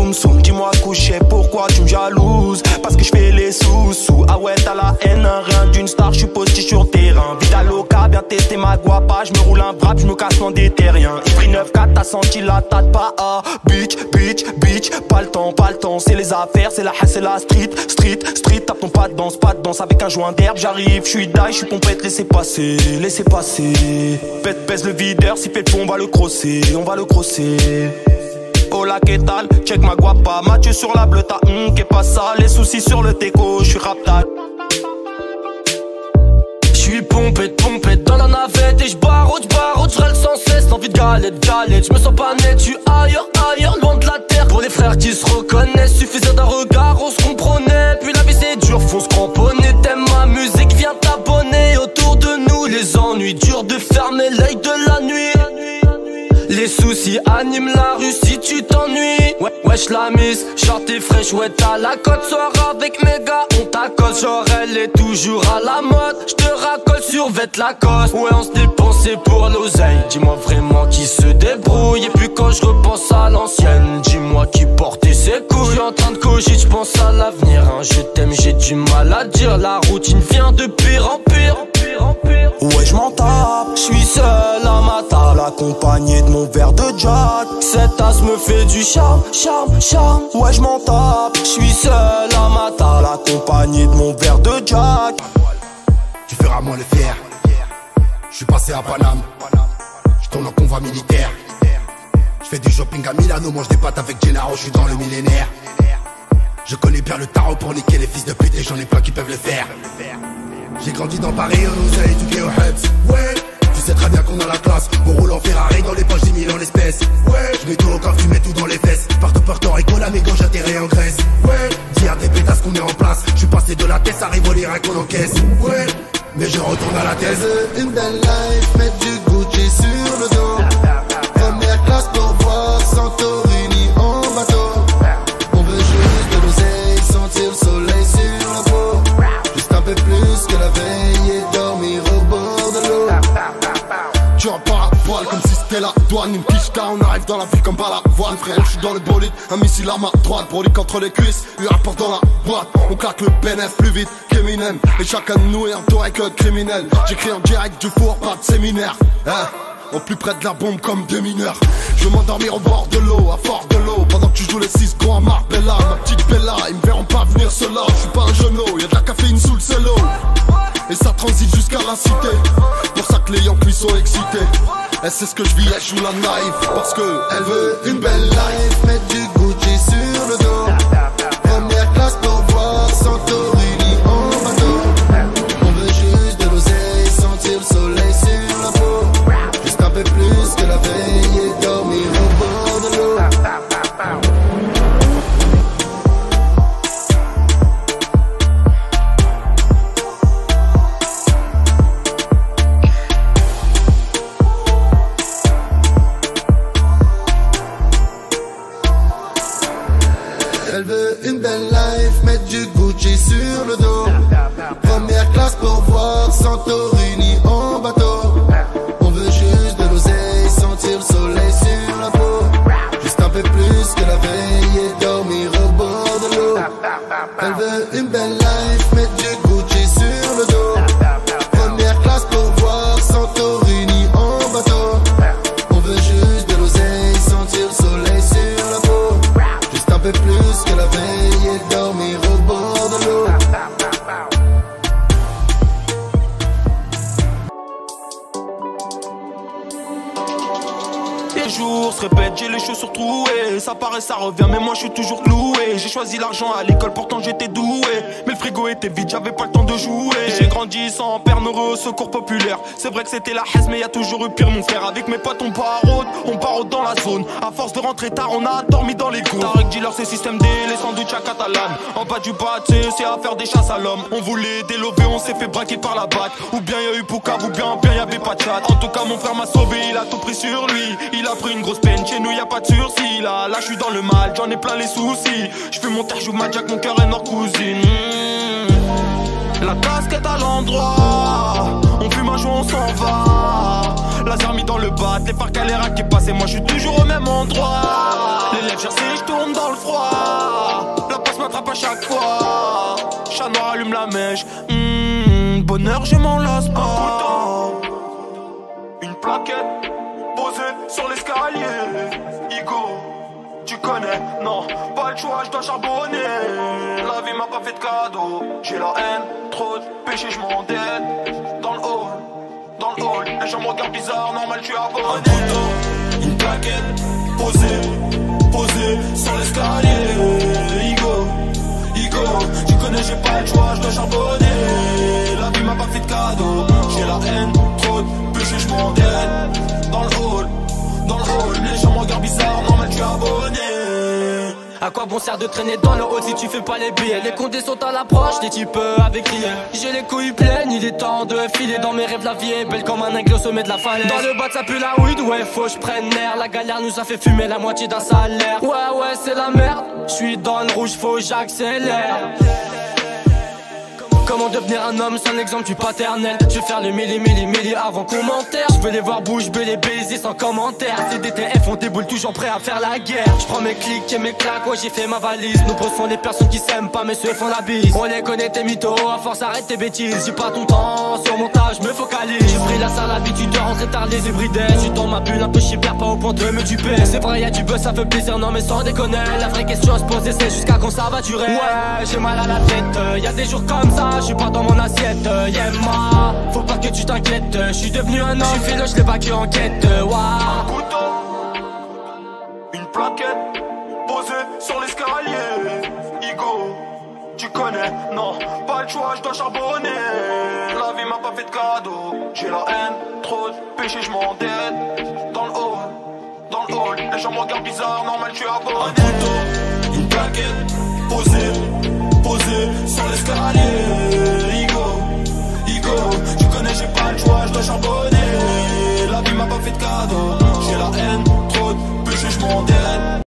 soum soum. Dis-moi coucher, pourquoi tu me jalouses? Parce que je fais les sous-sous. Ah ouais, t'as la haine, un rien d'une star, je suis posté sur terrain. Vida loca, bien testé ma guapa. Je me roule un brap, je me casse dans des terriens. Il pris 9-4, t'as senti la tâte pas. Ah, bitch, bitch, bitch. Pas le temps, pas le temps. C'est les affaires, c'est la haine, c'est la street, street, street. Tape ton pas de danse avec un joint d'herbe. J'arrive, je suis die, je suis pompette, laissez passer, laissez passer. Pèse le videur, si fait le fond, on va le crosser, on va le crosser. Hola, qu'est tal? Check ma guapa, Mathieu sur la bleuta, qu'est pas ça? Les soucis sur le teco, je suis raptal. J'suis pompette dans la navette et j'barre, j'rêle sans cesse. L'envie de galette, j'me sens pas net, j'suis ailleurs, loin de la terre. Pour les frères qui se reconnaissent, suffisait d'un regard, on se comprenait. Puis la vie c'est dur, faut se cramponner. T'aimes ma musique, viens t'abonner. Autour de nous, les ennuis, dur de fermer l'œil de la nuit. Les soucis animent la rue si tu t'ennuies. Wesh la miss, short et fraîche, ouais t'as la cote. Soir avec mes gars, on t'accorde. Genre elle est toujours à la mode. J'te racole sur vête Lacoste. Ouais on se dépensait pour l'oseille. Dis-moi vraiment qui se débrouille. Et puis quand je repense à l'ancienne, dis-moi qui portait ses couilles. J'suis en train de cogiter, j'pense à l'avenir, hein. Je t'aime, j'ai du mal à dire. La routine vient de pire en pire. Ouais, je m'en tape, je suis seul à ma table, accompagné de mon verre de Jack. Cette tasse me fait du charme. Ouais, je m'en tape, je suis seul à ma table, accompagné de mon verre de Jack. Tu feras moins le fier. Je suis passé à Paname, je tourne en convoi militaire. Je fais du shopping à Milano, mange des pâtes avec Gennaro, je suis dans le millénaire. Je connais bien le tarot pour niquer les fils de pute et j'en ai plein qui peuvent le faire. J'ai grandi dans Paris, on nous a éduqués au Hubs. Ouais, tu sais très bien qu'on a la classe. On roule en Ferrari dans les poches 10 000 en l'espèce. Ouais, je mets tout au corps, tu mets tout dans les fesses. Partout Porto Rico, la mégo, j'atterris en Grèce. Ouais, dis à des pétasses qu'on est en place. Je suis passé de la tête à Rivoli, rien qu'on encaisse. Ouais, mais je retourne à la thèse. Une belle life, mettre du Gucci sur le dos. Première classe pour voir Santorini en bateau. On veut juste de l'oseille, sentir le soleil sur la peau. Juste un peu plus que la veille et dormir au bord de l'eau. Tu en pars à poil comme si c'était la douane. Une quicheta, on arrive dans la ville comme par la voile. Frère, je suis dans le bolide, un missile à ma droite. Brolique entre les cuisses, un rapport dans la boîte. On claque le bénéf plus vite qu'Eminem. Et chacun de nous est entouré que criminel. J'écris en direct du four, pas de séminaire, hein. Au plus près de la bombe comme des mineurs. Je veux m'endormir au bord de l'eau, à fort de l'eau. Pendant que tu joues les 6 gros à Marbella. Ma petite Bella, ils me verront pas venir cela. Je suis pas un genou, y'a de la caféine sous le cello. Et ça transite jusqu'à la cité. Pour ça que les Yankees sont excités. Elle sait ce que je vis, elle joue la naïve. Parce que elle veut une belle life. Mettre du Gucci sur le dos. Première classe pour voir Santorini en bateau. On veut juste de l'oseille, sentir le soleil sur la peau. Juste un peu plus que la veille et dormir au bord de l'eau. Elle veut une belle life, mettre du Gucci sur le dos. Première classe pour voir Santorini en bateau. On veut juste de l'oseille, sentir le soleil sur la peau. Juste un peu plus que la veille et dormir au bord de l'eau. Elle veut une belle life, mettre du Gucci sur le dos. Première classe pour voir Santorini en bateau. On veut juste de l'oseille, sentir le soleil sur la peau. Juste un peu plus que la veille et dormir au bord de l'eau. Les jours se répètent, j'ai les chaussures trouées. Ça paraît, ça revient, mais moi je suis toujours cloué. J'ai choisi l'argent à l'école, pourtant j'étais doué. Mais le frigo était vide, j'avais pas le temps de jouer. J'ai grandi sans père heureux au secours populaire. C'est vrai que c'était la haisse, mais y a toujours eu pire mon frère. Avec mes potes on part dans la zone. À force de rentrer tard, on a dormi dans les cours. Tarek dealer, c'est système D, les sandwichs à Catalane. En bas du pâté, c'est à faire des chasses à l'homme. On voulait délover, on s'est fait braquer par la batte. Ou bien y a eu Poucave, ou bien y'avait pas de chat. En tout cas mon frère m'a sauvé, il a tout pris sur lui. Il a pris une grosse peine, chez nous y a pas de sursis. Là je suis dans le mal, j'en ai plein les soucis. Je fais mon terre, j'ouvre ma jack, mon cœur est nord cousine. La casquette à l'endroit, on fume un joint, on s'en va. Laser mis dans le bat, les phares galères qui passent et moi je suis toujours au même endroit. Les lèvres gercées, je tourne dans le froid. La passe m'attrape à chaque fois. Chat noir allume la mèche. Bonheur, je m'en lasse pas. Une plaquette posée sur l'escalier. Igo, tu connais, non, pas le choix, je dois charbonner. La vie m'a pas fait de cadeau. J'ai la haine, trop de péché, je m'endette. Dans le hall, les gens me regardent bizarre, normal, tu es abonné. Une plaquette posée sur l'escalier. Igo, tu connais, j'ai pas le choix, je dois charbonner. La vie m'a pas fait de cadeau. J'ai la haine, trop de péché, je m'endette. Dans le hall, les gens me regardent bizarre, normal, tu es abonné. À quoi bon sert de traîner dans le hall si tu fais pas les billets? Les condés sont à l'approche, des types avec crier. J'ai les couilles pleines, il est temps de filer. Dans mes rêves la vie est belle comme un aigle au sommet de la falaise. Dans le bas ça pue la weed, ouais faut je prenne l'air. La galère nous a fait fumer la moitié d'un salaire. Ouais c'est la merde, j'suis dans le rouge, faut j'accélère. Comment devenir un homme sans exemple du paternel? Je vais faire le milli avant commentaire. Je veux les voir bouger, je veux les baiser sans commentaire. Ces DTF on déboule toujours prêt à faire la guerre. Je prends mes clics et mes claques, ouais j'ai fait ma valise. Nombreux sont les personnes qui s'aiment pas mais ceux font la bise. On les connaît tes mythos, à force arrête tes bêtises. J'ai pas ton temps, sur mon tas je me focalise. J'ai pris la sale habitude de rentrer tard les hybrides. Je suis dans ma bulle un peu chipère, pas au point de me duper. C'est vrai y'a du buzz, ça fait plaisir, non mais sans déconner. La vraie question à se poser c'est jusqu'à quand ça va durer. Ouais j'ai mal à la tête, y'a des jours comme ça. Je suis pas dans mon assiette, yeah ma. Faut pas que tu t'inquiètes, je suis devenu un homme. Je suis je l'ai pas que en quête, Un couteau, une plaquette posée sur l'escalier. Igo, tu connais, non, pas le choix, je dois charbonner. La vie m'a pas fait de cadeau. J'ai la haine, trop de péché, je m'endette. Dans le hall, les gens me regardent bizarre, normal, tu es abonné. Un couteau, une plaquette posée sur l'escalier. Igo, tu connais, j'ai pas le choix, je dois charbonner. La vie m'a pas fait de cadeau. J'ai la haine, trop de péché, je m'endette.